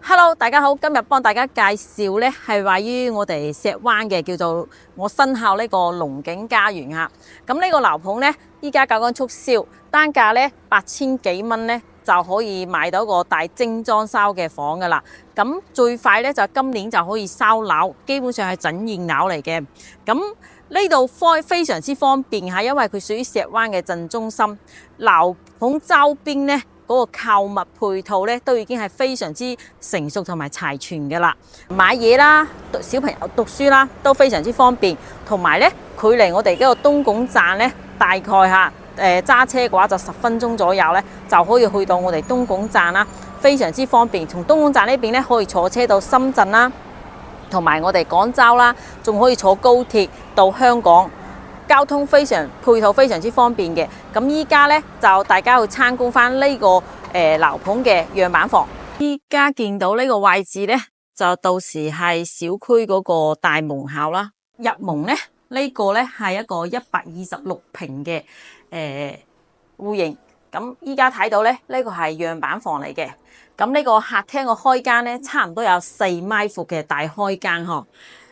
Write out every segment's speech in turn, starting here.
Hello， 大家好，今日幫大家介紹呢係位於我哋石灣嘅叫做我身後呢個龍景家園啊。咁呢個樓盤呢，依家搞緊促銷，單價呢8000幾蚊呢就可以買到個大精裝修嘅房噶啦。咁最快呢就今年就可以收樓，基本上係整現樓嚟嘅。咁呢度非常之方便嚇，因為佢屬於石灣嘅正中心，樓盤周邊呢，嗰個購物配套咧都已經係非常之成熟同埋齊全嘅啦，買嘢啦、小朋友讀書啦都非常之方便，同埋咧距離我哋嗰個東莞站咧大概揸車嘅話就10分鐘左右咧就可以去到我哋東莞站啦，非常之方便。從東莞站呢邊咧可以坐車到深圳啦，同埋我哋廣州啦，仲可以坐高鐵到香港。交通配套非常之方便嘅，咁依家呢，就大家去參觀翻呢個樓盤嘅樣板房。依家見到呢個位置呢，就到時係小區嗰個大門口啦。入門呢，呢個呢係一個126平嘅戶型。咁依家睇到呢，呢個係樣板房嚟嘅。咁呢個客廳個開間呢，差唔多有4米闊嘅大開間呵。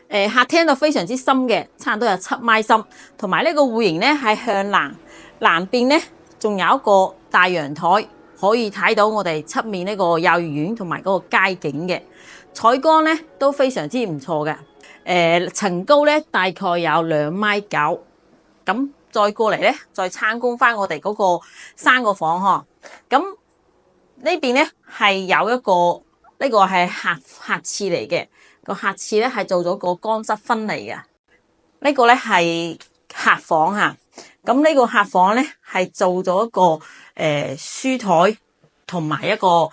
客廳就非常之深嘅，差唔多有7米深，同埋呢個戶型呢係向南邊呢仲有一個大陽台，可以睇到我哋側面呢個幼兒園同埋嗰個街景嘅採光呢都非常之唔錯嘅。層高呢大概有2.9米，咁再過嚟呢，再參觀翻我哋嗰個3個房呵。咁呢邊呢係有一個呢個係客廁嚟嘅。個客廁咧係做咗個乾濕分離嘅，呢個咧係客房嚇。咁呢個客房咧係做咗一個書台同埋一個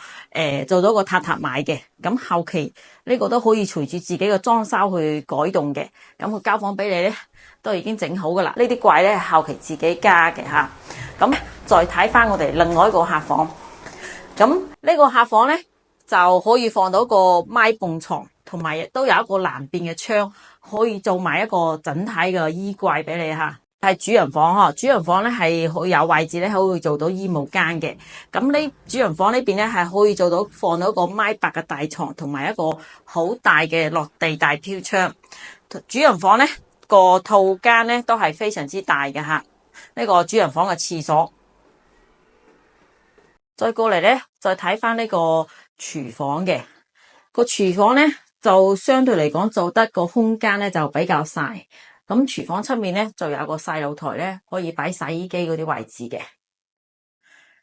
做咗個榻榻米嘅。咁後期呢個都可以隨住自己嘅裝修去改動嘅。咁個交房俾你咧都已經整好噶啦。呢啲櫃咧係後期自己加嘅嚇。咁再睇翻我哋另外一個客房。咁呢個客房咧就可以放到個咪蹦床。同埋亦都有一個南邊嘅窗，可以做埋一個整體嘅衣櫃俾你嚇。係主人房呵，主人房咧係可以有位置咧，可以做到衣帽間嘅。咁呢主人房呢邊咧係可以做到放到一個米8嘅大床，同埋一個好大嘅落地大飄窗。主人房咧個套間咧都係非常之大嘅嚇。呢個主人房嘅廁所，再過嚟咧再睇翻呢個廚房嘅個廚房咧。就相對嚟講做得個空間咧就比較細，咁廚房出面咧就有個細露台咧可以擺洗衣機嗰啲位置嘅。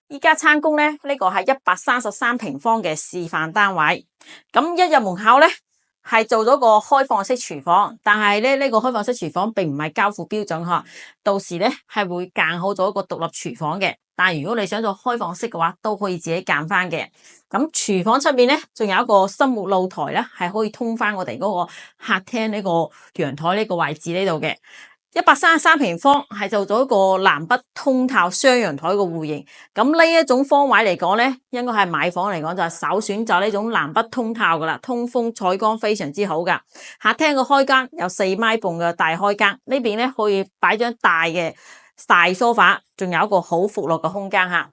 依家參觀咧呢個係133平方嘅示範單位，咁一入門口咧係做咗個開放式廚房，但係咧呢個開放式廚房並唔係交付標準呵，到時咧係會間好咗一個獨立廚房嘅。但係如果你想做開放式嘅話，都可以自己揀翻嘅。咁廚房出面咧，仲有一個生活露台咧，係可以通翻我哋嗰個客廳呢個陽台呢個位置呢度嘅。133平方係做咗一個南北通透雙陽台個戶型。咁呢一種方位嚟講咧，應該係買房嚟講就係首選就呢種南北通透噶啦，通風採光非常之好噶。客廳個開間有4米半嘅大開間，呢邊咧可以擺張大嘅大梳化，仲有一個好闊落嘅空間嚇。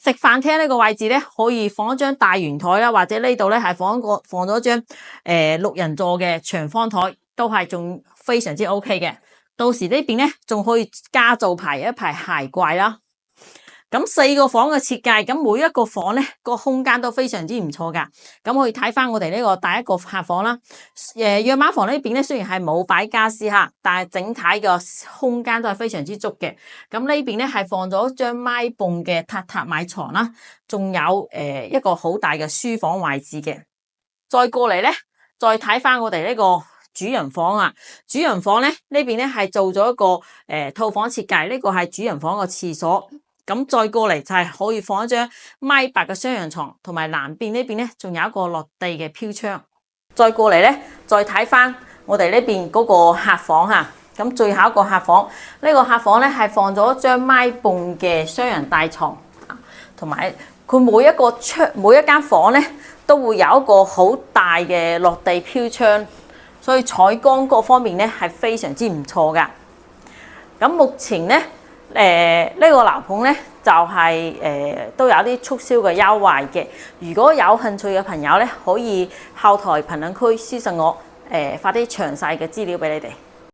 食飯廳呢個位置咧，可以放一張大圓台啦，或者呢度咧係放咗張6人座嘅長方台，都係仲非常之 OK 嘅。到時呢邊咧仲可以加做一排鞋櫃啦。咁4個房嘅設計，咁每一個房咧個空間都非常之唔錯噶。咁可以睇翻我哋呢個第一個客房啦。樣板房呢邊咧雖然係冇擺家私吓，但係整體嘅空間都係非常之足嘅。咁呢邊咧係放咗張咪蹦嘅榻榻米床啦，仲有一個好大嘅書房位置嘅。再過嚟咧，再睇翻我哋呢個主人房啊。主人房咧呢邊咧係做咗一個套房設計，呢個係主人房個廁所。咁再過嚟就係可以放一張米8嘅雙人床，同埋南邊呢邊咧仲有一個落地嘅飄窗。再過嚟咧，再睇翻我哋呢邊嗰個客房嚇。咁最後一個客房，呢個客房咧係放咗張米蹦嘅雙人大床，同埋佢每一間房咧都會有一個好大嘅落地飄窗，所以採光各方面咧係非常之唔錯噶。咁目前咧呢個樓盤咧就係、都有啲促銷嘅優惠嘅。如果有興趣嘅朋友咧，可以後台評論區私信我，發啲詳細嘅資料俾你哋。